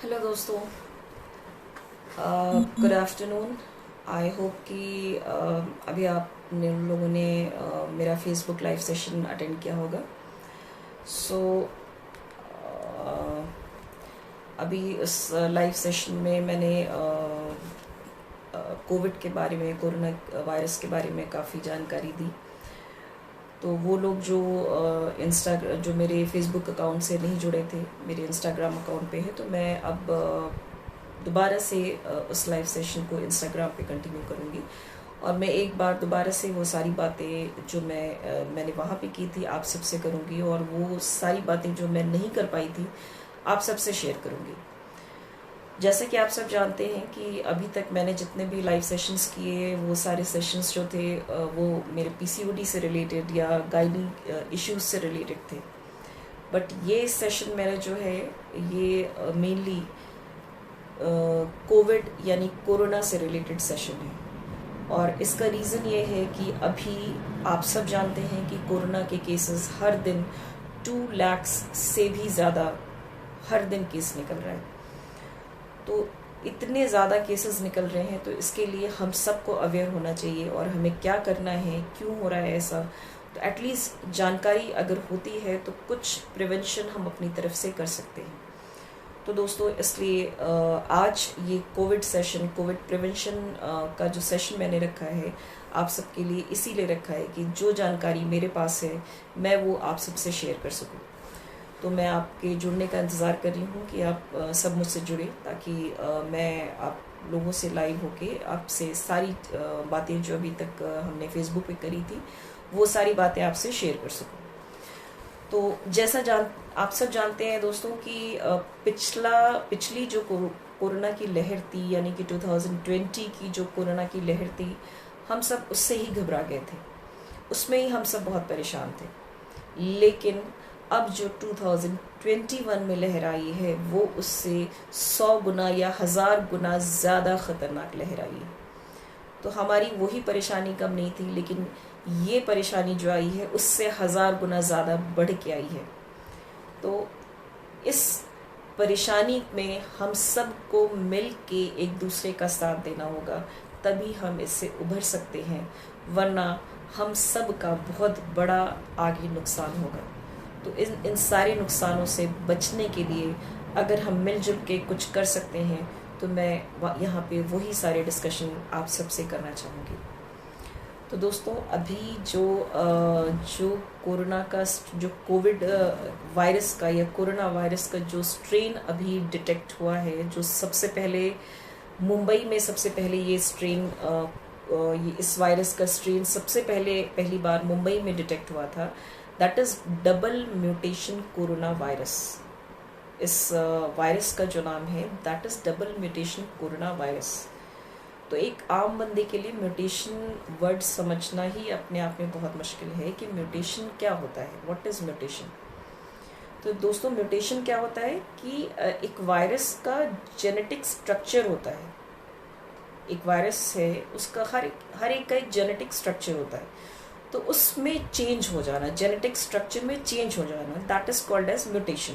Hello दोस्तों, good afternoon. I hope कि अभी आपने लोगों ने मेरा फेसबुक लाइव सेशन अटेंड किया होगा। सो अभी इस लाइव सेशन में मैंने कोविड के बारे में, कोरोना वायरस के बारे में काफ़ी जानकारी दी। तो वो लोग जो जो मेरे फेसबुक अकाउंट से नहीं जुड़े थे, मेरे इंस्टाग्राम अकाउंट पे है, तो मैं अब दोबारा से उस लाइव सेशन को इंस्टाग्राम पे कंटिन्यू करूँगी और मैं एक बार दोबारा से वो सारी बातें जो मैंने वहाँ पे की थी आप सबसे करूँगी, और वो सारी बातें जो मैं नहीं कर पाई थी आप सबसे शेयर करूँगी। जैसा कि आप सब जानते हैं कि अभी तक मैंने जितने भी लाइव सेशंस किए वो सारे सेशंस जो थे वो मेरे पीसीओडी से रिलेटेड या गाइनी इश्यूज से रिलेटेड थे। बट ये सेशन मेरा जो है ये मेनली कोविड यानी कोरोना से रिलेटेड सेशन है। और इसका रीज़न ये है कि अभी आप सब जानते हैं कि कोरोना के केसेस हर दिन 2 लाख से भी ज़्यादा हर दिन केस निकल रहा है। तो इतने ज़्यादा केसेस निकल रहे हैं, तो इसके लिए हम सबको अवेयर होना चाहिए और हमें क्या करना है, क्यों हो रहा है ऐसा। तो एटलीस्ट जानकारी अगर होती है तो कुछ प्रिवेंशन हम अपनी तरफ से कर सकते हैं। तो दोस्तों, इसलिए आज ये कोविड सेशन, कोविड प्रिवेंशन का जो सेशन मैंने रखा है आप सबके लिए इसीलिए रखा है कि जो जानकारी मेरे पास है मैं वो आप सबसे शेयर कर सकूं। तो मैं आपके जुड़ने का इंतज़ार कर रही हूँ कि आप सब मुझसे जुड़े, ताकि मैं आप लोगों से लाइव होके आपसे सारी बातें जो अभी तक हमने फेसबुक पे करी थी वो सारी बातें आपसे शेयर कर सकूँ। तो जैसा आप सब जानते हैं दोस्तों कि पिछली जो कोरोना की लहर थी, यानी कि 2020 की जो कोरोना की लहर थी, हम सब उससे ही घबरा गए थे, उसमें ही हम सब बहुत परेशान थे। लेकिन अब जो 2021 में लहर आई है वो उससे 100 गुना या 1000 गुना ज़्यादा ख़तरनाक लहर आई है। तो हमारी वही परेशानी कम नहीं थी, लेकिन ये परेशानी जो आई है उससे 1000 गुना ज़्यादा बढ़ के आई है। तो इस परेशानी में हम सबको मिल के एक दूसरे का साथ देना होगा, तभी हम इससे उभर सकते हैं, वरना हम सब का बहुत बड़ा आगे नुकसान होगा। तो इन सारे नुकसानों से बचने के लिए अगर हम मिलजुल के कुछ कर सकते हैं तो मैं यहाँ पे वही सारे डिस्कशन आप सबसे करना चाहूँगी। तो दोस्तों, अभी जो कोरोना का, जो कोविड वायरस का या कोरोना वायरस का जो स्ट्रेन अभी डिटेक्ट हुआ है, जो सबसे पहले मुंबई में सबसे पहले ये स्ट्रेन, इस वायरस का स्ट्रेन सबसे पहली बार मुंबई में डिटेक्ट हुआ था। That is double mutation corona virus. इस वायरस का जो नाम है that is double mutation corona virus. तो एक आम बंदे के लिए म्यूटेशन वर्ड समझना ही अपने आप में बहुत मुश्किल है कि म्यूटेशन क्या होता है, व्हाट इज़ म्यूटेशन। तो दोस्तों, म्यूटेशन क्या होता है कि एक वायरस का जेनेटिक स्ट्रक्चर होता है। एक वायरस है, उसका हर एक का एक जेनेटिक स्ट्रक्चर होता है, तो उसमें चेंज हो जाना, जेनेटिक स्ट्रक्चर में चेंज हो जाना, that is called as mutation.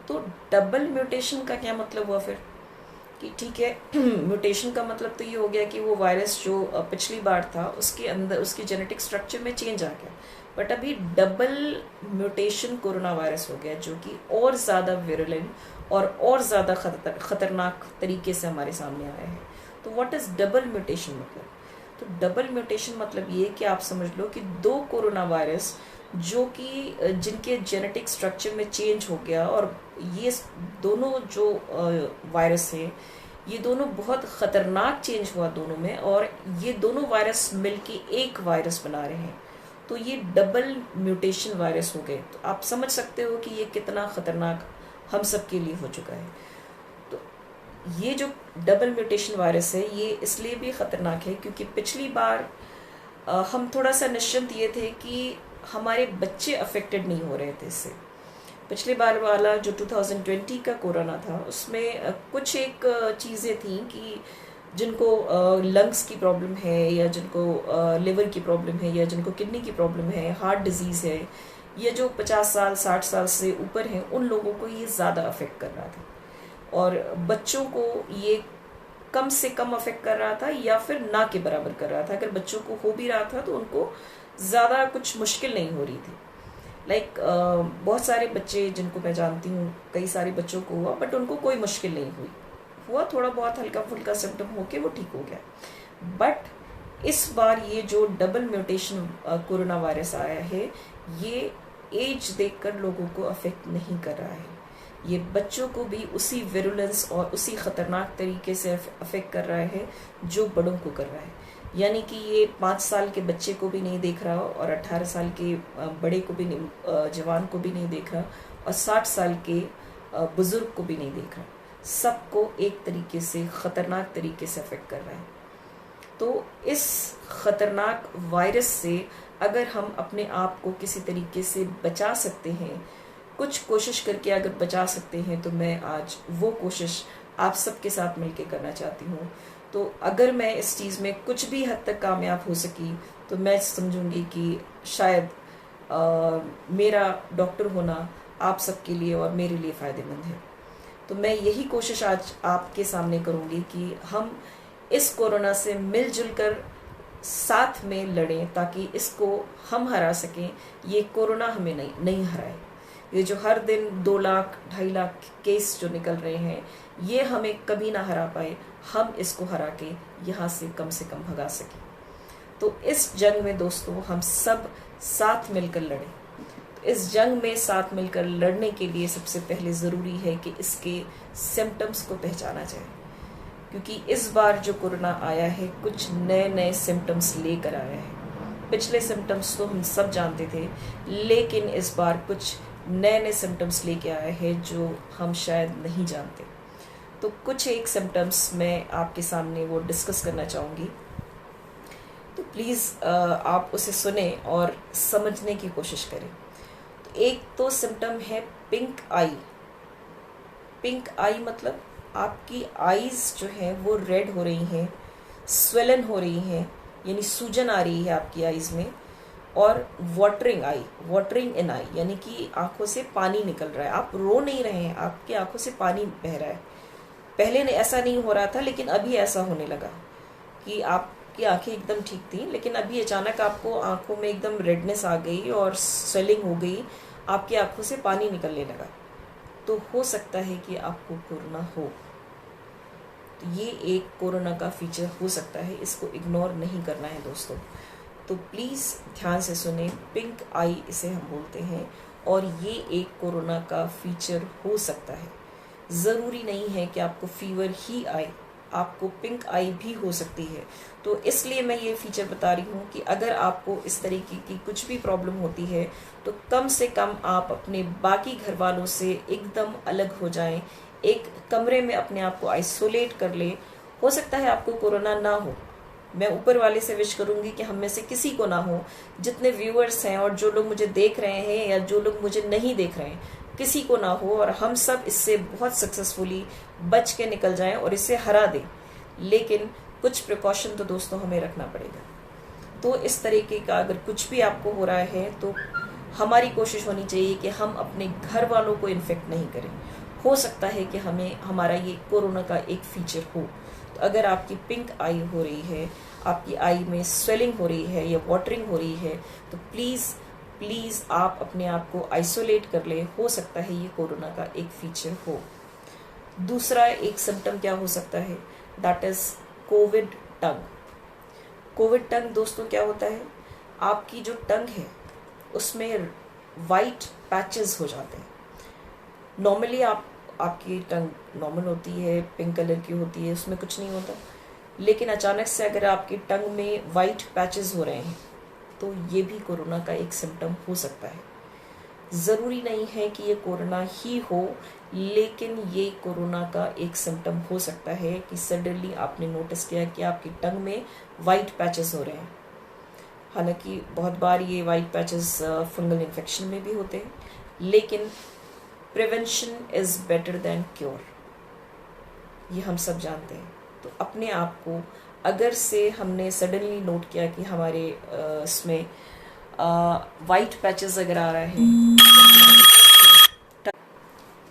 तो डबल म्यूटेशन का क्या मतलब हुआ फिर कि ठीक है, म्यूटेशन का मतलब तो ये हो गया कि वो वायरस जो पिछली बार था उसके अंदर उसकी जेनेटिक स्ट्रक्चर में चेंज आ गया, बट अभी डबल म्यूटेशन कोरोना वायरस हो गया, जो कि और ज़्यादा विरुलेंट और ज़्यादा खतरनाक तरीके से हमारे सामने आया है। तो व्हाट इज़ डबल म्यूटेशन मतलब? तो डबल म्यूटेशन मतलब ये कि आप समझ लो कि 2 कोरोना वायरस जो कि जिनके जेनेटिक स्ट्रक्चर में चेंज हो गया, और ये दोनों जो वायरस हैं ये दोनों बहुत ख़तरनाक चेंज हुआ दोनों में, और ये दोनों वायरस मिलके एक वायरस बना रहे हैं, तो ये डबल म्यूटेशन वायरस हो गए। तो आप समझ सकते हो कि ये कितना ख़तरनाक हम सब के लिए हो चुका है। ये जो डबल म्यूटेशन वायरस है ये इसलिए भी ख़तरनाक है क्योंकि पिछली बार हम थोड़ा सा निश्चिंत ये थे कि हमारे बच्चे अफेक्टेड नहीं हो रहे थे इससे। पिछली बार वाला जो 2020 का कोरोना था उसमें कुछ एक चीज़ें थी कि जिनको लंग्स की प्रॉब्लम है, या जिनको लिवर की प्रॉब्लम है, या जिनको किडनी की प्रॉब्लम है, हार्ट डिजीज़ है, ये जो 50 साल 60 साल से ऊपर हैं उन लोगों को ये ज़्यादा अफेक्ट कर रहा था। और बच्चों को ये कम से कम अफेक्ट कर रहा था या फिर ना के बराबर कर रहा था। अगर बच्चों को हो भी रहा था तो उनको ज़्यादा कुछ मुश्किल नहीं हो रही थी। बहुत सारे बच्चे जिनको मैं जानती हूँ, कई सारे बच्चों को हुआ बट उनको कोई मुश्किल नहीं हुआ, थोड़ा बहुत हल्का फुल्का सिम्टम होके वो ठीक हो गया। बट इस बार ये जो डबल म्यूटेशन कोरोना वायरस आया है, ये एज देखकर लोगों को अफेक्ट नहीं कर रहा है। ये बच्चों को भी उसी विरुलेंस और उसी ख़तरनाक तरीके से अफेक्ट कर रहा है जो बड़ों को कर रहा है। यानी कि ये 5 साल के बच्चे को भी नहीं देख रहा और 18 साल के बड़े को भी नहीं, जवान को भी नहीं देख रहा और 60 साल के बुज़ुर्ग को भी नहीं देख रहा। सबको एक तरीके से ख़तरनाक तरीके से अफेक्ट कर रहा है। तो इस ख़तरनाक वायरस से अगर हम अपने आप को किसी तरीके से बचा सकते हैं, कुछ कोशिश करके अगर बचा सकते हैं, तो मैं आज वो कोशिश आप सबके साथ मिलके करना चाहती हूँ। तो अगर मैं इस चीज़ में कुछ भी हद तक कामयाब हो सकी तो मैं समझूंगी कि शायद मेरा डॉक्टर होना आप सबके लिए और मेरे लिए फ़ायदेमंद है। तो मैं यही कोशिश आज आपके सामने करूँगी कि हम इस कोरोना से मिलजुल कर साथ में लड़ें ताकि इसको हम हरा सकें। ये कोरोना हमें नहीं हराए। ये जो हर दिन 2 लाख 2.5 लाख केस जो निकल रहे हैं, ये हमें कभी ना हरा पाए। हम इसको हरा के यहाँ से कम भगा सकें। तो इस जंग में दोस्तों हम सब साथ मिलकर लड़ें। तो इस जंग में साथ मिलकर लड़ने के लिए सबसे पहले ज़रूरी है कि इसके सिम्टम्स को पहचाना जाए, क्योंकि इस बार जो कोरोना आया है कुछ नए सिम्टम्स लेकर आया है। पिछले सिम्टम्स तो हम सब जानते थे, लेकिन इस बार कुछ नए सिम्टम्स लेके आया है जो हम शायद नहीं जानते। तो कुछ एक सिम्टम्स मैं आपके सामने वो डिस्कस करना चाहूँगी, तो प्लीज़ आप उसे सुने और समझने की कोशिश करें। तो एक तो सिम्टम है पिंक आई। पिंक आई मतलब आपकी आईज़ जो हैं वो रेड हो रही हैं, स्वेलन हो रही हैं, यानी सूजन आ रही है आपकी आईज़ में, और वाटरिंग इन आई, यानी कि आंखों से पानी निकल रहा है। आप रो नहीं रहे हैं, आपकी आंखों से पानी बह रहा है। पहले ऐसा नहीं हो रहा था, लेकिन अभी ऐसा होने लगा कि आपकी आंखें एकदम ठीक थी, लेकिन अभी अचानक आपको आंखों में एकदम रेडनेस आ गई और स्वेलिंग हो गई, आपकी आंखों से पानी निकलने लगा। तो हो सकता है कि आपको कोरोना हो। तो ये एक कोरोना का फीचर हो सकता है, इसको इग्नोर नहीं करना है दोस्तों। तो प्लीज़ ध्यान से सुने, पिंक आई इसे हम बोलते हैं, और ये एक कोरोना का फीचर हो सकता है। ज़रूरी नहीं है कि आपको फीवर ही आए, आपको पिंक आई भी हो सकती है। तो इसलिए मैं ये फीचर बता रही हूँ कि अगर आपको इस तरीके की कुछ भी प्रॉब्लम होती है तो कम से कम आप अपने बाकी घर वालों से एकदम अलग हो जाएं, एक कमरे में अपने आप को आइसोलेट कर लें। हो सकता है आपको कोरोना ना हो, मैं ऊपर वाले से विश करूंगी कि हम में से किसी को ना हो। जितने व्यूअर्स हैं और जो लोग मुझे देख रहे हैं या जो लोग मुझे नहीं देख रहे हैं, किसी को ना हो, और हम सब इससे बहुत सक्सेसफुली बच के निकल जाएं और इसे हरा दें। लेकिन कुछ प्रिकॉशन तो दोस्तों हमें रखना पड़ेगा। तो इस तरीके का अगर कुछ भी आपको हो रहा है तो हमारी कोशिश होनी चाहिए कि हम अपने घर वालों को इन्फेक्ट नहीं करें। हो सकता है कि हमारा ये कोरोना का एक फीचर हो। तो अगर आपकी पिंक आई हो रही है, आपकी आई में स्वेलिंग हो रही है या वाटरिंग हो रही है, तो प्लीज़ आप अपने आप को आइसोलेट कर लें। हो सकता है ये कोरोना का एक फीचर हो। दूसरा एक सिम्टम क्या हो सकता है, that is covid tongue. Covid tongue दोस्तों क्या होता है, आपकी जो टंग है उसमें वाइट पैचेस हो जाते हैं। नॉर्मली आपकी टंग नॉर्मल होती है, पिंक कलर की होती है, उसमें कुछ नहीं होता, लेकिन अचानक से अगर आपकी टंग में वाइट पैचेस हो रहे हैं तो ये भी कोरोना का एक सिम्टम हो सकता है। ज़रूरी नहीं है कि ये कोरोना ही हो, लेकिन ये कोरोना का एक सिम्टम हो सकता है कि सडनली आपने नोटिस किया कि आपकी टंग में वाइट पैचेस हो रहे हैं। हालांकि बहुत बार ये वाइट पैचेस फंगल इन्फेक्शन में भी होते हैं, लेकिन prevention is better than cure, ये हम सब जानते हैं। तो अपने आप को अगर से हमने सडनली नोट किया कि हमारे इसमें वाइट पैचेस अगर आ रहा है,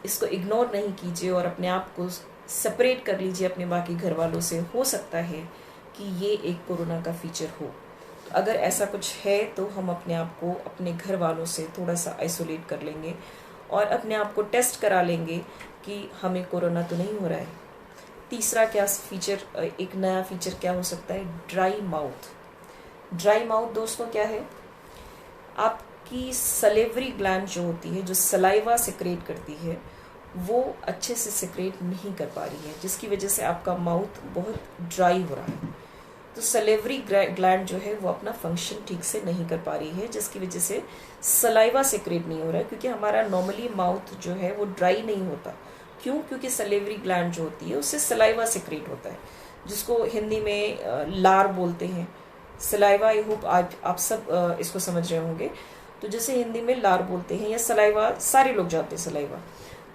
इसको इग्नोर नहीं कीजिए और अपने आप को सेपरेट कर लीजिए अपने बाकी घर वालों से। हो सकता है कि ये एक कोरोना का फीचर हो। तो अगर ऐसा कुछ है तो हम अपने आप को अपने घर वालों से थोड़ा सा आइसोलेट कर लेंगे और अपने आप को टेस्ट करा लेंगे कि हमें कोरोना तो नहीं हो रहा है। तीसरा क्या फीचर, एक नया फीचर क्या हो सकता है, ड्राई माउथ। ड्राई माउथ दोस्तों क्या है, आपकी सलेवरी ग्लैंड जो होती है, जो सलाइवा सिक्रेट करती है, वो अच्छे से सिक्रेट नहीं कर पा रही है, जिसकी वजह से आपका माउथ बहुत ड्राई हो रहा है। तो सलेवरी ग्लैंड जो है वो अपना फंक्शन ठीक से नहीं कर पा रही है, जिसकी वजह से सलाइवा सिक्रेट नहीं हो रहा है। क्योंकि हमारा नॉर्मली माउथ जो है वो ड्राई नहीं होता। क्यों? क्योंकि सलेवरी ग्लैंड जो होती है उससे सलाइवा सिक्रेट होता है, जिसको हिंदी में लार बोलते हैं। सलाइवा, आई होप आप सब इसको समझ रहे होंगे। तो जैसे हिंदी में लार बोलते हैं या सलाइवा, सारे लोग जानते हैं सलाइवा।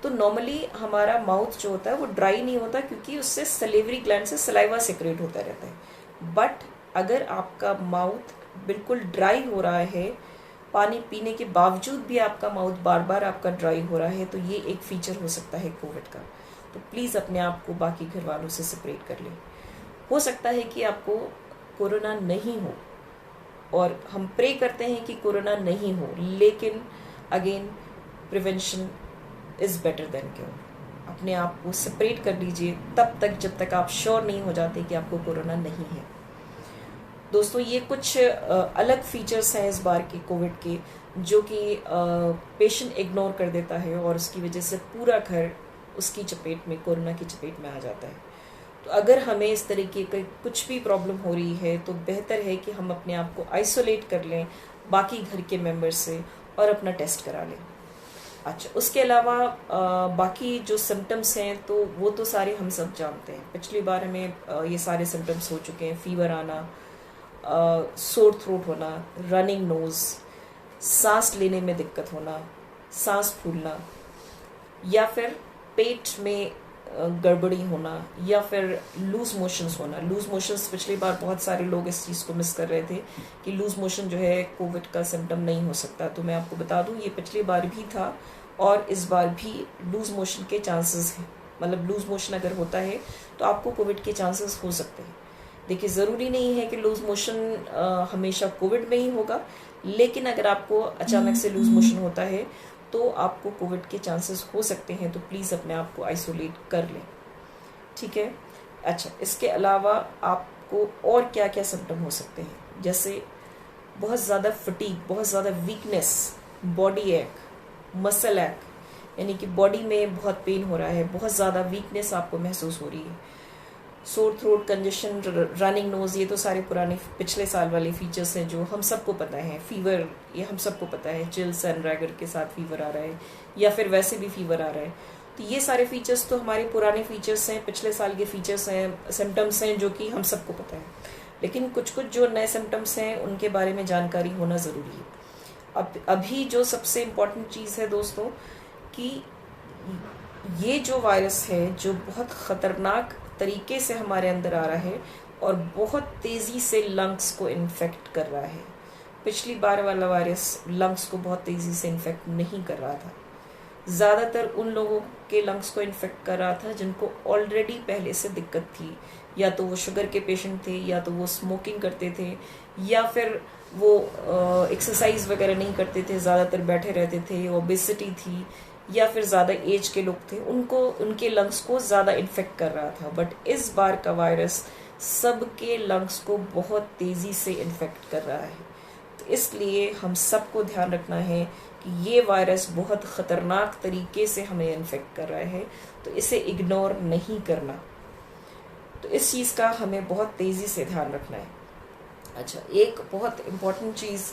तो नॉर्मली हमारा माउथ जो होता है वो ड्राई नहीं होता, क्योंकि उससे सलेवरी ग्लैंड से सलाइवा सिक्रेट होता रहता है। बट अगर आपका माउथ बिल्कुल ड्राई हो रहा है, पानी पीने के बावजूद भी आपका माउथ बार बार आपका ड्राई हो रहा है, तो ये एक फीचर हो सकता है कोविड का। तो प्लीज़ अपने आप को बाकी घर वालों से सेपरेट कर लें। हो सकता है कि आपको कोरोना नहीं हो, और हम प्रे करते हैं कि कोरोना नहीं हो, लेकिन again prevention is better than cure. अपने आप को सेपरेट कर लीजिए तब तक जब तक आप श्योर नहीं हो जाते कि आपको कोरोना नहीं है। दोस्तों, ये कुछ अलग फीचर्स हैं इस बार के कोविड के, जो कि पेशेंट इग्नोर कर देता है और उसकी वजह से पूरा घर उसकी चपेट में, कोरोना की चपेट में आ जाता है। तो अगर हमें इस तरीके का कुछ भी प्रॉब्लम हो रही है तो बेहतर है कि हम अपने आप को आइसोलेट कर लें बाकी घर के मेंबर्स से और अपना टेस्ट करा लें। अच्छा, उसके अलावा बाकी जो सिम्टम्स हैं तो वो तो सारे हम सब जानते हैं। पिछली बार हमें ये सारे सिम्टम्स हो चुके हैं। फीवर आना, सोर थ्रोट होना, रनिंग नोज, सांस लेने में दिक्कत होना, सांस फूलना, या फिर पेट में गड़बड़ी होना, या फिर लूज मोशंस होना। लूज मोशंस पिछली बार बहुत सारे लोग इस चीज़ को मिस कर रहे थे कि लूज मोशन जो है कोविड का सिम्टम नहीं हो सकता। तो मैं आपको बता दूं, ये पिछली बार भी था और इस बार भी लूज मोशन के चांसेस हैं। मतलब लूज मोशन अगर होता है तो आपको कोविड के चांसेस हो सकते हैं। देखिए, ज़रूरी नहीं है कि लूज मोशन हमेशा कोविड में ही होगा, लेकिन अगर आपको अचानक से लूज मोशन होता है तो आपको कोविड के चांसेस हो सकते हैं। तो प्लीज़ अपने आप को आइसोलेट कर लें, ठीक है। अच्छा, इसके अलावा आपको और क्या क्या सिम्टम हो सकते हैं, जैसे बहुत ज़्यादा फटीग, बहुत ज़्यादा वीकनेस, बॉडी एक, मसल एक, यानी कि बॉडी में बहुत पेन हो रहा है, बहुत ज़्यादा वीकनेस आपको महसूस हो रही है, sore throat, congestion, running nose, ये तो सारे पुराने पिछले साल वाले फीचर्स हैं जो हम सबको पता है। फीवर, ये हम सबको पता है, चिल्स एंड रैगर के साथ फीवर आ रहा है या फिर वैसे भी फीवर आ रहा है। तो ये सारे फीचर्स तो हमारे पुराने फीचर्स हैं, पिछले साल के फीचर्स हैं, सिम्टम्स हैं जो कि हम सबको पता है। लेकिन कुछ कुछ जो नए सिम्टम्स हैं उनके बारे में जानकारी होना ज़रूरी है। अब अभी जो सबसे इम्पोर्टेंट चीज़ है दोस्तों, कि ये जो वायरस है जो बहुत ख़तरनाक तरीके से हमारे अंदर आ रहा है और बहुत तेज़ी से लंग्स को इन्फेक्ट कर रहा है। पिछली बार वाला वायरस लंग्स को बहुत तेज़ी से इन्फेक्ट नहीं कर रहा था, ज़्यादातर उन लोगों के लंग्स को इन्फेक्ट कर रहा था जिनको ऑलरेडी पहले से दिक्कत थी, या तो वो शुगर के पेशेंट थे, या तो वो स्मोकिंग करते थे, या फिर वो एक्सरसाइज वगैरह नहीं करते थे, ज़्यादातर बैठे रहते थे, ओबेसिटी थी, या फिर ज़्यादा एज के लोग थे, उनको, उनके लंग्स को ज़्यादा इन्फेक्ट कर रहा था। बट इस बार का वायरस सबके लंग्स को बहुत तेज़ी से इन्फेक्ट कर रहा है। तो इसलिए हम सबको ध्यान रखना है कि ये वायरस बहुत ख़तरनाक तरीके से हमें इन्फेक्ट कर रहा है, तो इसे इग्नोर नहीं करना। तो इस चीज़ का हमें बहुत तेज़ी से ध्यान रखना है। अच्छा, एक बहुत इम्पॉर्टेंट चीज़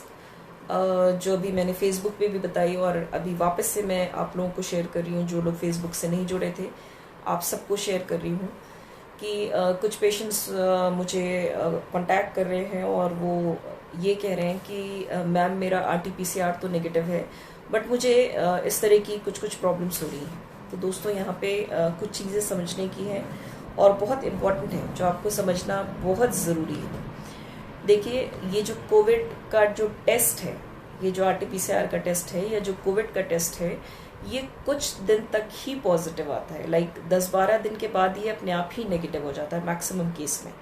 जो अभी मैंने फेसबुक पे भी बताई और अभी वापस से मैं आप लोगों को शेयर कर रही हूँ, जो लोग फेसबुक से नहीं जुड़े थे, आप सबको शेयर कर रही हूँ कि कुछ पेशेंट्स मुझे कांटेक्ट कर रहे हैं और वो ये कह रहे हैं कि मैम मेरा RT-PCR तो नेगेटिव है, बट मुझे इस तरह की कुछ प्रॉब्लम्स हो रही हैं। तो दोस्तों, यहाँ पे कुछ चीज़ें समझने की हैं और बहुत इम्पॉर्टेंट है, जो आपको समझना बहुत ज़रूरी है। देखिए, ये जो कोविड का जो टेस्ट है, ये जो RT-PCR का टेस्ट है या जो कोविड का टेस्ट है, ये कुछ दिन तक ही पॉजिटिव आता है, लाइक 10-12 दिन के बाद ये अपने आप ही नेगेटिव हो जाता है मैक्सिमम केस में।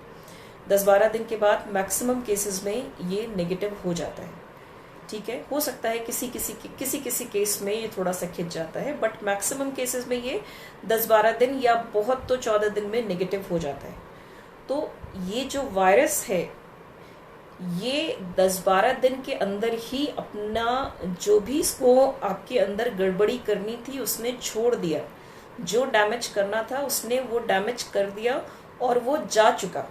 10-12 दिन के बाद मैक्सिमम केसेस में ये नेगेटिव हो जाता है, ठीक है। हो सकता है किसी किसी केस में ये थोड़ा सा खिंच जाता है, बट मैक्सिमम केसेस में ये 10-12 दिन या बहुत तो 14 दिन में नेगेटिव हो जाता है। तो ये जो वायरस है ये 10-12 दिन के अंदर ही अपना जो भी इसको आपके अंदर गड़बड़ी करनी थी उसने छोड़ दिया, जो डैमेज करना था उसने वो डैमेज कर दिया और वो जा चुका।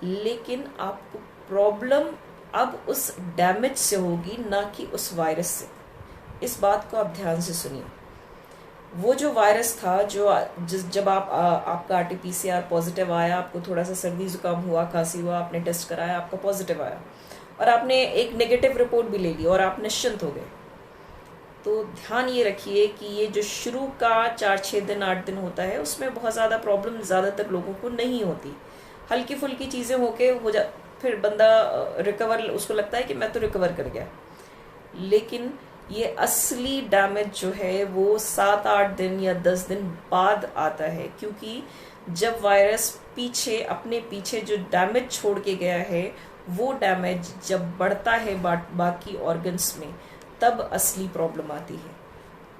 लेकिन आपको प्रॉब्लम अब उस डैमेज से होगी, ना कि उस वायरस से। इस बात को आप ध्यान से सुनिए। वो जो वायरस था जब आपका RT-PCR पॉजिटिव आया, आपको थोड़ा सा सर्दी जुकाम हुआ, खांसी हुआ, आपने टेस्ट कराया, आपका पॉजिटिव आया और आपने एक नेगेटिव रिपोर्ट भी ले ली और आप निश्चिंत हो गए। तो ध्यान ये रखिए कि ये जो शुरू का 4-6 दिन 8 दिन होता है उसमें बहुत ज़्यादा प्रॉब्लम ज़्यादातर लोगों को नहीं होती, हल्की फुल्की चीज़ें होके फिर बंदा रिकवर, उसको लगता है कि मैं तो रिकवर कर गया। लेकिन ये असली डैमेज जो है वो 7-8 दिन या 10 दिन बाद आता है, क्योंकि जब वायरस अपने पीछे जो डैमेज छोड़ के गया है वो डैमेज जब बढ़ता है बाकी ऑर्गन्स में, तब असली प्रॉब्लम आती है।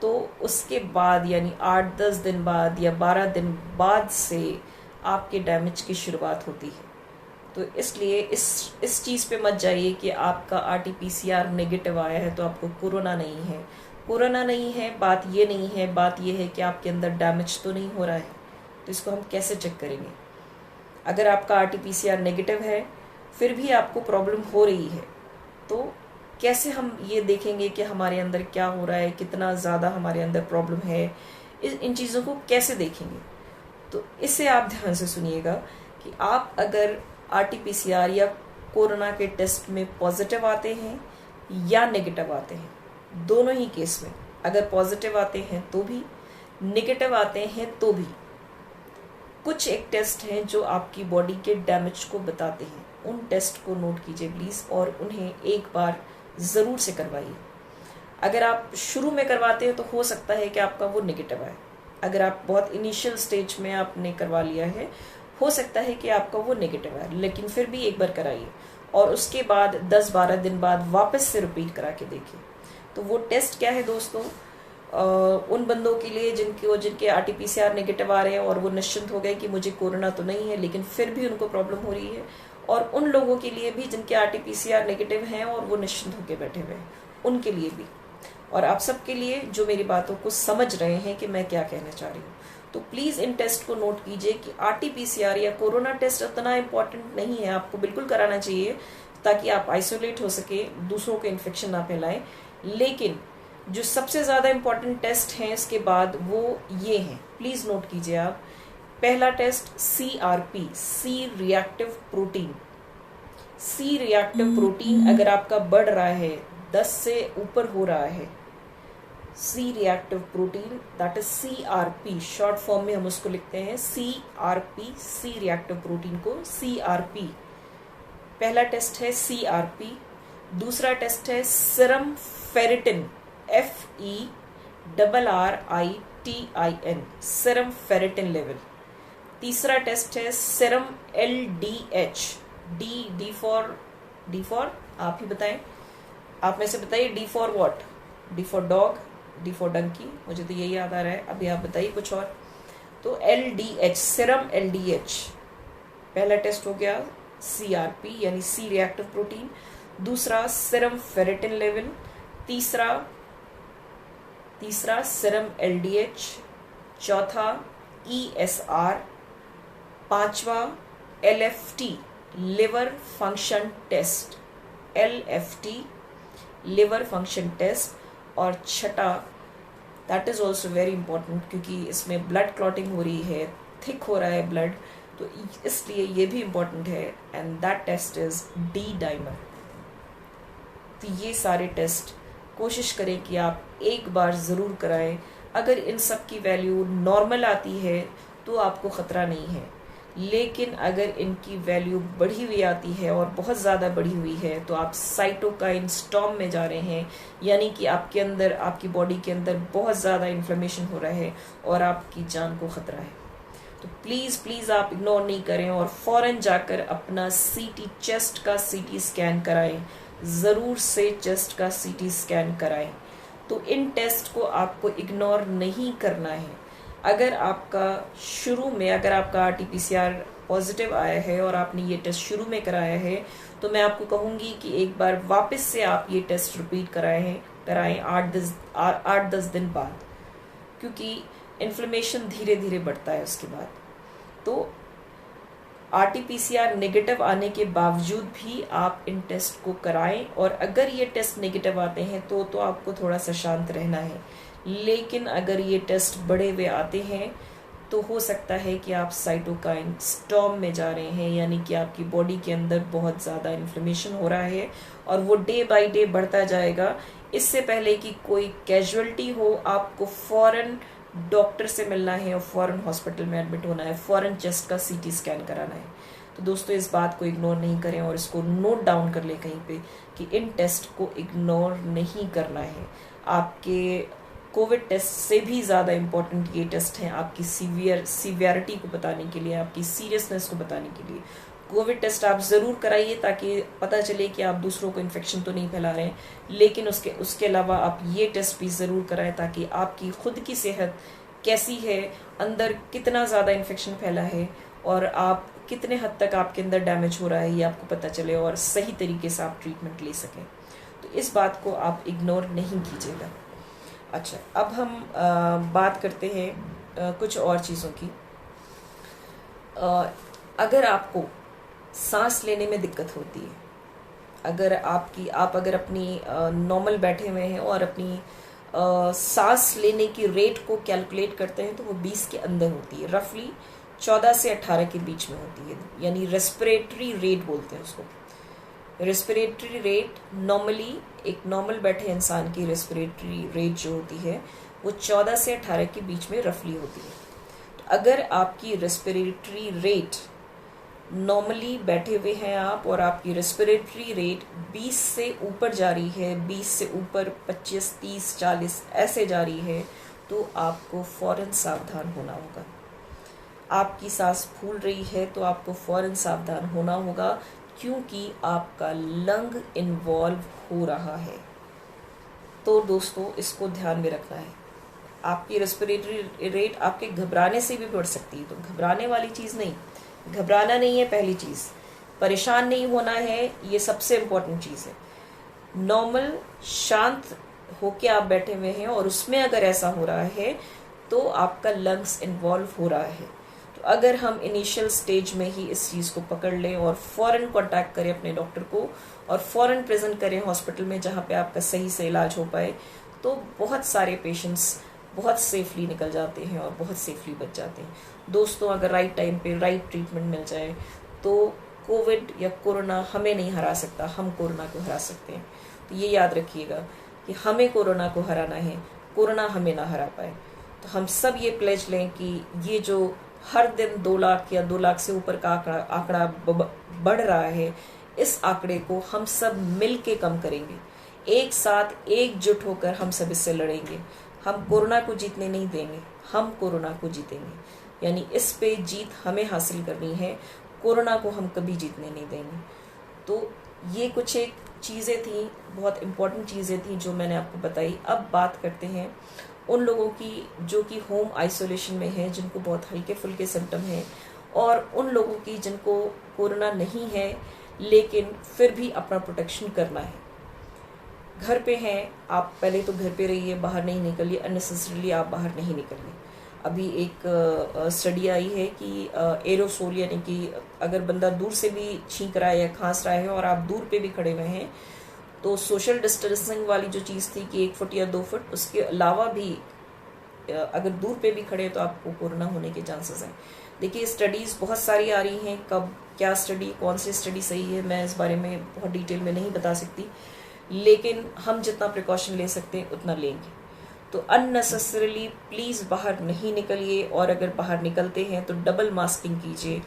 तो उसके बाद यानी 8-10 दिन बाद या 12 दिन बाद से आपके डैमेज की शुरुआत होती है। तो इसलिए इस चीज़ पे मत जाइए कि आपका RT-PCR नेगेटिव आया है तो आपको कोरोना नहीं है। कोरोना नहीं है, बात ये नहीं है, बात ये है कि आपके अंदर डैमेज तो नहीं हो रहा है। तो इसको हम कैसे चेक करेंगे? अगर आपका RT-PCR नेगेटिव है फिर भी आपको प्रॉब्लम हो रही है, तो कैसे हम ये देखेंगे कि हमारे अंदर क्या हो रहा है, कितना ज़्यादा हमारे अंदर प्रॉब्लम है, इन चीज़ों को कैसे देखेंगे? तो इसे आप ध्यान से सुनिएगा कि आप अगर RT-PCR या कोरोना के टेस्ट में पॉजिटिव आते हैं या नेगेटिव आते हैं, दोनों ही केस में अगर पॉजिटिव आते हैं तो भी, नेगेटिव आते हैं तो भी, कुछ एक टेस्ट हैं जो आपकी बॉडी के डैमेज को बताते हैं। उन टेस्ट को नोट कीजिए प्लीज़ और उन्हें एक बार ज़रूर से करवाइए। अगर आप शुरू में करवाते हैं तो हो सकता है कि आपका वो नेगेटिव आए। अगर आप बहुत इनिशियल स्टेज में आपने करवा लिया है, हो सकता है कि आपका वो नेगेटिव आए, लेकिन फिर भी एक बार कराइए और उसके बाद 10-12 दिन बाद वापस से रिपीट करा के देखिए। तो वो टेस्ट क्या है दोस्तों? उन बंदों के लिए जिनके RT-PCR नेगेटिव आ रहे हैं और वो निश्चिंत हो गए कि मुझे कोरोना तो नहीं है, लेकिन फिर भी उनको प्रॉब्लम हो रही है, और उन लोगों के लिए भी जिनके RT-PCR नेगेटिव हैं और वो निश्चिंत होकर बैठे हुए हैं, उनके लिए भी, और आप सबके लिए जो मेरी बातों को समझ रहे हैं कि मैं क्या कहना चाह रही हूँ। तो प्लीज़ इन टेस्ट को नोट कीजिए कि RT-PCR या कोरोना टेस्ट उतना इम्पॉर्टेंट नहीं है, आपको बिल्कुल कराना चाहिए ताकि आप आइसोलेट हो सके, दूसरों को इन्फेक्शन ना फैलाएं। लेकिन जो सबसे ज़्यादा इम्पॉर्टेंट टेस्ट हैं इसके बाद वो ये हैं, प्लीज़ नोट कीजिए आप। पहला test CRP, C reactive protein. C reactive protein अगर आपका बढ़ रहा है, 10 से ऊपर हो रहा है, C reactive protein that is CRP, short form में हम उसको लिखते हैं CRP, सी रिएक्टिव प्रोटीन को CRP। पहला टेस्ट है CRP। दूसरा टेस्ट है serum ferritin, FERRITIN, serum ferritin level. तीसरा टेस्ट है सीरम LDH, D फॉर आप ही बताएं, आप में से बताइए, D for what? D for dog, D for donkey, मुझे तो यही याद आ रहा है, अभी आप बताइए कुछ और। तो LDH, सीरम LDH पहला टेस्ट हो गया, CRP यानी सी रिएक्टिव प्रोटीन। दूसरा सीरम फेरिटिन लेवल। तीसरा सीरम LDH। चौथा ESR। पांचवा LFT, liver function test, LFT liver function test. और छठा, that is also very important क्योंकि इसमें ब्लड क्लॉटिंग हो रही है, थिक हो रहा है ब्लड, तो इसलिए ये भी इम्पोर्टेंट है, and that test is D dimer. तो ये सारे टेस्ट कोशिश करें कि आप एक बार ज़रूर कराएं। अगर इन सब की वैल्यू नॉर्मल आती है तो आपको ख़तरा नहीं है, लेकिन अगर इनकी वैल्यू बढ़ी हुई आती है और बहुत ज़्यादा बढ़ी हुई है तो आप साइटोकाइन स्टॉर्म में जा रहे हैं, यानी कि आपके अंदर, आपकी बॉडी के अंदर बहुत ज़्यादा इन्फ्लेमेशन हो रहा है और आपकी जान को ख़तरा है। तो प्लीज़ प्लीज़ आप इग्नोर नहीं करें और फ़ौरन जाकर अपना सीटी, चेस्ट का सीटी स्कैन कराएं। ज़रूर से चेस्ट का सीटी स्कैन कराएं। तो इन टेस्ट को आपको इग्नोर नहीं करना है। अगर आपका शुरू में, अगर आपका आरटीपीसीआर पॉजिटिव आया है और आपने ये टेस्ट शुरू में कराया है, तो मैं आपको कहूँगी कि एक बार वापस से आप ये टेस्ट रिपीट कराएं 8-10 दिन बाद, क्योंकि इन्फ्लेमेशन धीरे धीरे बढ़ता है उसके बाद। तो आरटीपीसीआर नेगेटिव आने के बावजूद भी आप इन टेस्ट को कराएं, और अगर ये टेस्ट नेगेटिव आते हैं तो आपको थोड़ा सा शांत रहना है। लेकिन अगर ये टेस्ट बढ़े हुए आते हैं तो हो सकता है कि आप साइटोकाइन स्टॉर्म में जा रहे हैं, यानी कि आपकी बॉडी के अंदर बहुत ज़्यादा इन्फ्लेमेशन हो रहा है और वो डे बाय डे बढ़ता जाएगा। इससे पहले कि कोई कैजुअलिटी हो, आपको फ़ौरन डॉक्टर से मिलना है और फ़ौरन हॉस्पिटल में एडमिट होना है, फ़ौरन चेस्ट का सीटी स्कैन कराना है। तो दोस्तों, इस बात को इग्नोर नहीं करें और इसको नोट डाउन कर लें कहीं पे कि इन टेस्ट को इग्नोर नहीं करना है। आपके कोविड टेस्ट से भी ज़्यादा इम्पोर्टेंट ये टेस्ट हैं आपकी सीवियरिटी को बताने के लिए, आपकी सीरियसनेस को बताने के लिए। कोविड टेस्ट आप ज़रूर कराइए ताकि पता चले कि आप दूसरों को इन्फेक्शन तो नहीं फैला रहे हैं, लेकिन उसके अलावा आप ये टेस्ट भी ज़रूर कराएं ताकि आपकी खुद की सेहत कैसी है, अंदर कितना ज़्यादा इन्फेक्शन फैला है और आप कितने हद तक आपके अंदर डैमेज हो रहा है, ये आपको पता चले और सही तरीके से आप ट्रीटमेंट ले सकें। तो इस बात को आप इग्नोर नहीं कीजिएगा। अच्छा, अब हम बात करते हैं कुछ और चीज़ों की। अगर आपको सांस लेने में दिक्कत होती है, आप अगर अपनी नॉर्मल बैठे हुए हैं और अपनी सांस लेने की रेट को कैलकुलेट करते हैं तो वो 20 के अंदर होती है, रफली 14 से 18 के बीच में होती है, यानी रेस्पिरेटरी रेट बोलते हैं उसको। रेस्पिरेटरी रेट नॉर्मली, एक नॉर्मल बैठे इंसान की रेस्पिरेटरी रेट जो होती है वो 14 से 18 के बीच में रफली होती है। तो अगर आपकी रेस्पिरेटरी रेट, नॉर्मली बैठे हुए हैं आप और आपकी रेस्पिरेटरी रेट 20 से ऊपर जा रही है, 20 से ऊपर 25, 30, 40 ऐसे जा रही है, तो आपको फ़ौरन सावधान होना होगा। आपकी सांस फूल रही है तो आपको फ़ौरन सावधान होना होगा, क्योंकि आपका लंग इन्वॉल्व हो रहा है। तो दोस्तों, इसको ध्यान में रखना है। आपकी रेस्पिरेटरी रेट आपके घबराने से भी बढ़ सकती है, तो घबराने वाली चीज़ नहीं, घबराना नहीं है पहली चीज़, परेशान नहीं होना है, ये सबसे इम्पोर्टेंट चीज़ है। नॉर्मल शांत होके आप बैठे हुए हैं और उसमें अगर ऐसा हो रहा है तो आपका लंग्स इन्वॉल्व हो रहा है। तो अगर हम इनिशियल स्टेज में ही इस चीज़ को पकड़ लें और फ़ौरन कांटेक्ट करें अपने डॉक्टर को और फ़ौरन प्रेजेंट करें हॉस्पिटल में जहाँ पे आपका सही से इलाज हो पाए, तो बहुत सारे पेशेंट्स बहुत सेफली निकल जाते हैं और बहुत सेफली बच जाते हैं। दोस्तों, अगर राइट टाइम पे राइट ट्रीटमेंट मिल जाए तो कोविड या कोरोना हमें नहीं हरा सकता, हम कोरोना को हरा सकते हैं। तो ये याद रखिएगा कि हमें कोरोना को हराना है, कोरोना हमें ना हरा पाए। तो हम सब ये प्लेज लें कि ये जो हर दिन 2 लाख या 2 लाख से ऊपर का आंकड़ा बढ़ रहा है, इस आंकड़े को हम सब मिल के कम करेंगे, एक साथ एकजुट होकर हम सब इससे लड़ेंगे। हम कोरोना को जीतने नहीं देंगे, हम कोरोना को जीतेंगे। यानी इस पे जीत हमें हासिल करनी है, कोरोना को हम कभी जीतने नहीं देंगे। तो ये कुछ एक चीज़ें थी, बहुत इम्पोर्टेंट चीज़ें थी जो मैंने आपको बताई। अब बात करते हैं उन लोगों की जो कि होम आइसोलेशन में है, जिनको बहुत हल्के फुल्के सिम्टम हैं, और उन लोगों की जिनको कोरोना नहीं है लेकिन फिर भी अपना प्रोटेक्शन करना है। घर पे हैं आप, पहले तो घर पे रहिए, बाहर नहीं निकलिए, अननेसेसरीली आप बाहर नहीं निकलिए। अभी एक स्टडी आई है कि एरोसोल, यानी कि अगर बंदा दूर से भी छींक रहा है या खांस रहा है और आप दूर पे भी खड़े हुए हैं, तो सोशल डिस्टेंसिंग वाली जो चीज़ थी कि 1 फुट या 2 फुट, उसके अलावा भी अगर दूर पे भी खड़े तो आपको कोरोना होने के चांसेस हैं। देखिए, स्टडीज़ बहुत सारी आ रही हैं, कब क्या स्टडी, कौन सी स्टडी सही है, मैं इस बारे में बहुत डिटेल में नहीं बता सकती, लेकिन हम जितना प्रिकॉशन ले सकते हैं उतना लेंगे। तो अननेसेसरीली प्लीज़ बाहर नहीं निकलिए, और अगर बाहर निकलते हैं तो डबल मास्किंग कीजिए।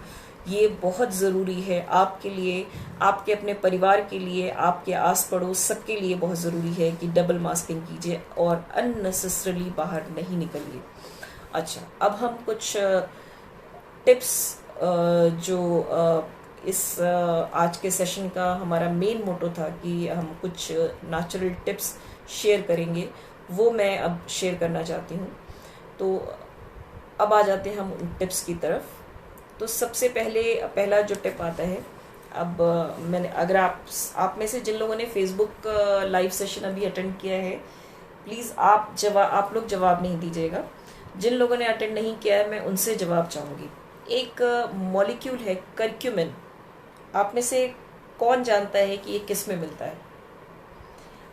ये बहुत ज़रूरी है आपके लिए, आपके अपने परिवार के लिए, आपके आस पड़ोस सबके लिए बहुत ज़रूरी है कि डबल मास्किंग कीजिए और अननेसेसरीली बाहर नहीं निकलिए। अच्छा, अब हम कुछ टिप्स जो इस आज के सेशन का हमारा मेन मोटो था कि हम कुछ नेचुरल टिप्स शेयर करेंगे, वो मैं अब शेयर करना चाहती हूँ। तो अब आ जाते हैं हम उन टिप्स की तरफ। तो सबसे पहला जो टिप आता है, अब मैंने अगर आप में से जिन लोगों ने फेसबुक लाइव सेशन अभी अटेंड किया है, प्लीज़ आप लोग जवाब नहीं दीजिएगा। जिन लोगों ने अटेंड नहीं किया है मैं उनसे जवाब चाहूँगी। एक मॉलिक्यूल है कर्क्यूमिन, आप में से कौन जानता है कि ये किस में मिलता है?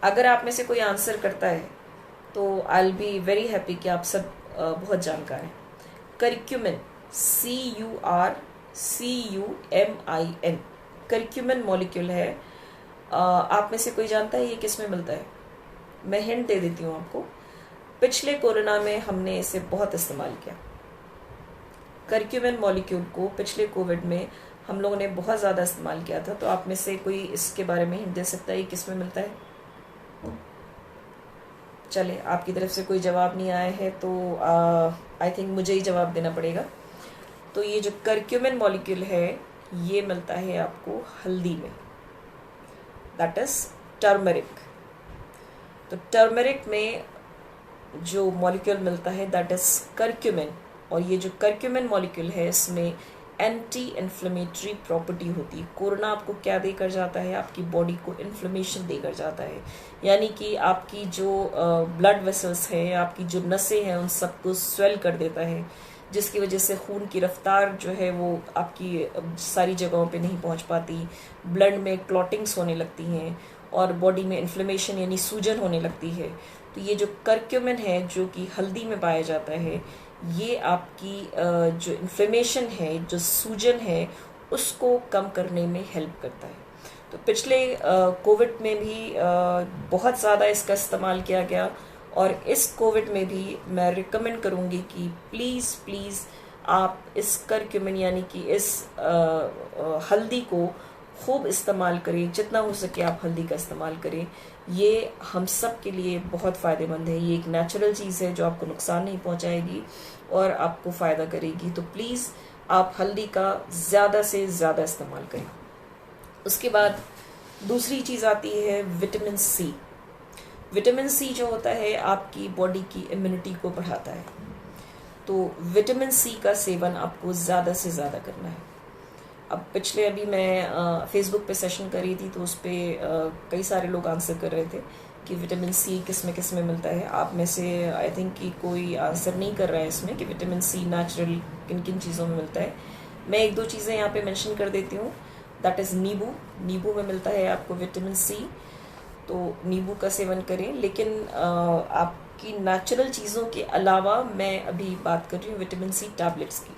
अगर आप में से कोई आंसर करता है तो I will be very happy कि आप सब बहुत जानकार हैं। कर्क्यूमिन, CURCUMIN, कर्क्यूमिन मॉलिक्यूल है। आप में से कोई जानता है ये किस में मिलता है? मैं हिंट दे देती हूँ आपको। पिछले कोरोना में हमने इसे बहुत इस्तेमाल किया। कर्क्यूमिन मॉलिक्यूल को पिछले कोविड में हम लोगों ने बहुत ज़्यादा इस्तेमाल किया था। तो आप में से कोई इसके बारे में हिंट दे सकता है ये किस में मिलता है? चले, आपकी तरफ से कोई जवाब नहीं आया है तो आई थिंक मुझे ही जवाब देना पड़ेगा। तो ये जो कर्क्यूमिन मॉलिक्यूल है ये मिलता है आपको हल्दी में, दैट इज टर्मरिक। तो टर्मरिक में जो मॉलिक्यूल मिलता है दैट इज कर्क्यूमिन, और ये जो कर्क्यूमिन मॉलिक्यूल है इसमें एंटी इन्फ्लेमेटरी प्रॉपर्टी होती है। कोरोना आपको क्या देकर जाता है? आपकी बॉडी को इन्फ्लेमेशन देकर जाता है, यानी कि आपकी जो ब्लड वेसल्स है, आपकी जो नसें हैं, उन सबको स्वेल कर देता है, जिसकी वजह से खून की रफ्तार जो है वो आपकी सारी जगहों पे नहीं पहुंच पाती, ब्लड में क्लॉटिंग्स होने लगती हैं और बॉडी में इन्फ्लेमेशन यानी सूजन होने लगती है। तो ये जो कर्क्यूमिन है जो कि हल्दी में पाया जाता है, ये आपकी जो इन्फ्लेमेशन है, जो सूजन है, उसको कम करने में हेल्प करता है। तो पिछले कोविड में भी बहुत ज़्यादा इसका इस्तेमाल किया गया, और इस कोविड में भी मैं रिकमेंड करूँगी कि प्लीज़ आप इस कर्क्यूमिन यानी कि इस हल्दी को खूब इस्तेमाल करें, जितना हो सके आप हल्दी का इस्तेमाल करें। ये हम सब के लिए बहुत फ़ायदेमंद है। ये एक नेचुरल चीज़ है जो आपको नुकसान नहीं पहुंचाएगी और आपको फ़ायदा करेगी। तो प्लीज़ आप हल्दी का ज़्यादा से ज़्यादा इस्तेमाल करें। उसके बाद दूसरी चीज़ आती है विटामिन सी। विटामिन सी जो होता है आपकी बॉडी की इम्यूनिटी को बढ़ाता है। तो विटामिन सी का सेवन आपको ज़्यादा से ज़्यादा करना है। अब पिछले अभी मैं फेसबुक पे सेशन कर रही थी तो उस पर कई सारे लोग आंसर कर रहे थे कि विटामिन सी किस में मिलता है। आप में से आई थिंक कि कोई आंसर नहीं कर रहा है इसमें कि विटामिन सी नेचुरल किन किन चीज़ों में मिलता है। मैं एक दो चीज़ें यहाँ पे मेंशन कर देती हूँ। दैट इज़ नींबू में मिलता है आपको विटामिन सी, तो नींबू का सेवन करें। लेकिन आपकी नेचुरल चीज़ों के अलावा मैं अभी बात कर रही हूँ विटामिन सी टैबलेट्स की।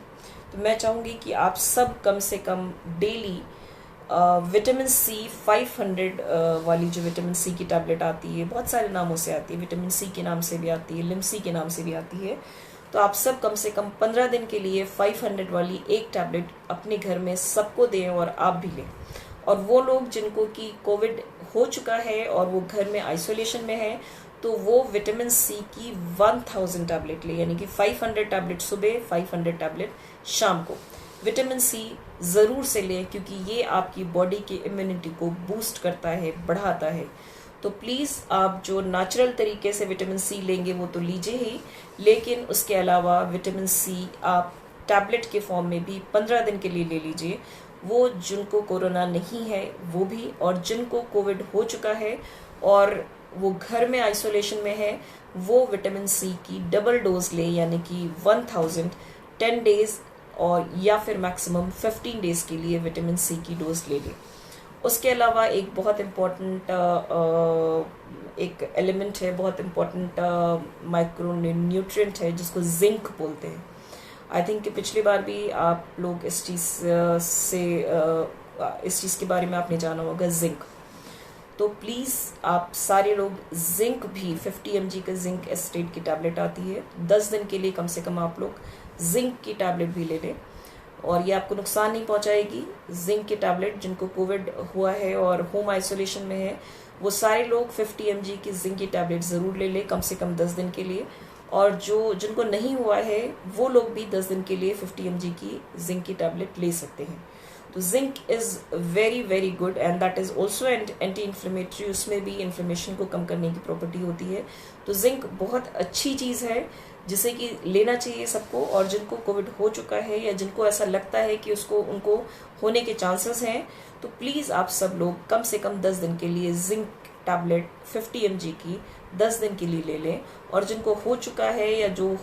तो मैं चाहूँगी कि आप सब कम से कम डेली विटामिन सी 500 वाली जो विटामिन सी की टैबलेट आती है, बहुत सारे नामों से आती है, विटामिन सी के नाम से भी आती है, लिमसी के नाम से भी आती है। तो आप सब कम से कम 15 दिन के लिए 500 वाली एक टैबलेट अपने घर में सबको दें और आप भी लें। और वो लोग जिनको कि कोविड हो चुका है और वो घर में आइसोलेशन में है, तो वो विटामिन सी की 1000 टैबलेट ले, यानी कि 500 टैबलेट सुबह, 500 टैबलेट शाम को। विटामिन सी ज़रूर से लें क्योंकि ये आपकी बॉडी की इम्यूनिटी को बूस्ट करता है, बढ़ाता है। तो प्लीज़ आप जो नेचुरल तरीके से विटामिन सी लेंगे वो तो लीजिए ही, लेकिन उसके अलावा विटामिन सी आप टैबलेट के फॉर्म में भी 15 दिन के लिए ले लीजिए। वो जिनको कोरोना नहीं है वो भी, और जिनको कोविड हो चुका है और वो घर में आइसोलेशन में है, वो विटामिन सी की डबल डोज ले, यानी कि 1000 10 डेज और या फिर मैक्सिमम 15 डेज के लिए विटामिन सी की डोज ले लें। उसके अलावा एक बहुत इम्पॉर्टेंट एक एलिमेंट है, बहुत इम्पॉर्टेंट माइक्रो न्यूट्रिएंट है जिसको जिंक बोलते हैं। आई थिंक कि पिछली बार भी आप लोग इस चीज़ के बारे में आपने जाना होगा, जिंक। तो प्लीज़ आप सारे लोग जिंक भी 50 mg का जिंक एस्टेट की टैबलेट आती है, 10 दिन के लिए कम से कम आप लोग जिंक की टैबलेट भी ले लें और ये आपको नुकसान नहीं पहुंचाएगी। जिंक की टैबलेट जिनको कोविड हुआ है और होम आइसोलेशन में है वो सारे लोग 50 mg की जिंक की टैबलेट ज़रूर ले लें कम से कम 10 दिन के लिए, और जिनको नहीं हुआ है वो लोग भी 10 दिन के लिए 50 mg की जिंक की टैबलेट ले सकते हैं। तो zinc is very very good and that is also anti inflammatory, उसमें भी इन्फ्लेमेशन को कम करने की प्रॉपर्टी होती है। तो जिंक बहुत अच्छी चीज़ है जिसे कि लेना चाहिए सबको, और जिनको कोविड हो चुका है या जिनको ऐसा लगता है कि उनको होने के चांसेस हैं, तो प्लीज़ आप सब लोग कम से कम 10 दिन के लिए जिंक टैबलेट 50 mg की 10 दिन के लिए ले लें, और जिनको हो चुका है या जो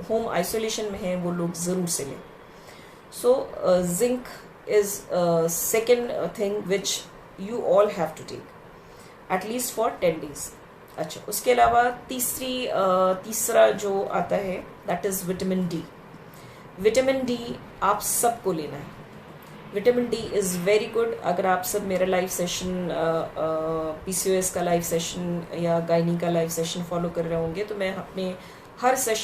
होम आइसोलेशन में है वो लोग ज़रूर से लें। So zinc is second thing which you all have to take at least for 10 days। अच्छा, उसके अलावा तीसरा जो आता है that is vitamin D. Vitamin D आप सबको लेना है। Vitamin D is very good. अगर आप सब मेरा लाइव सेशन PCOS का लाइव सेशन या गायनी का लाइव सेशन फॉलो कर रहे होंगे तो मैं अपने हर सेशन